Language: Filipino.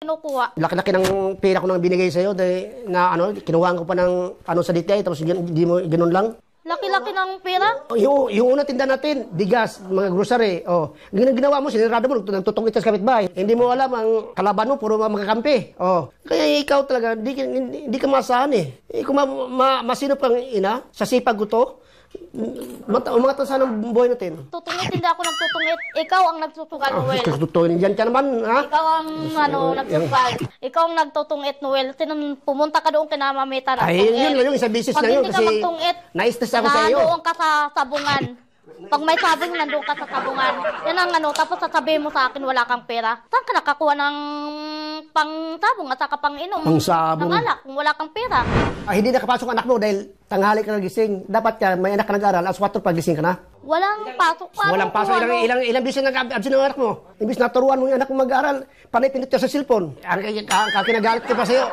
kinukuha. Laki-laki ng pera ko nang binigay sa'yo dahil na kinuhaan ko pa ng sa DTI tapos hindi mo ganun lang. Laki-laki ng pera? Yung una tinda natin, bigas, mga grocery. Ginawa mo, sinirado mo, nagtutungit sa kapitbahay. Hindi mo alam, ang kalaban mo, puro mga Kaya ikaw talaga, hindi ka masahan eh. Kung masinop kang ina, sa sipag ko to, umangat na sana ang buhay natin. Tutungit, hindi ako nagtutungit. Ikaw ang nagtutugal, Noel. Tutungit yan ka naman, ha? Ikaw ang nagtutugal. Ikaw ang nagtutungit, Noel. Pumunta ka doon kinamamitan. Ay, yun lang yung isang business na yun. Pag hindi ka magtungit, na-stress ako sa iyo. nandoon ka sa sabungan. Pag may sabong, nandoon ka sa sabungan. Yan ang tapos sasabihin mo sa akin, wala kang pera. Saan ka nakakuha ng pang-sabong at saka pang-inom? Pang-sabong? Ng alak, kung wala kang pera. Hindi nakapasok anak mo dahil tanghali ka nagising. Dapat ka, may anak ka nag-aral, alas 4 pagising ka na. Walang pasok. Walang pasok. Ilang bisis nag-absent ng anak mo. Imbis na turuan mo yung anak mo mag-aral, panay pinit ka sa cellphone. Ang kinagalit ko pa sa'yo.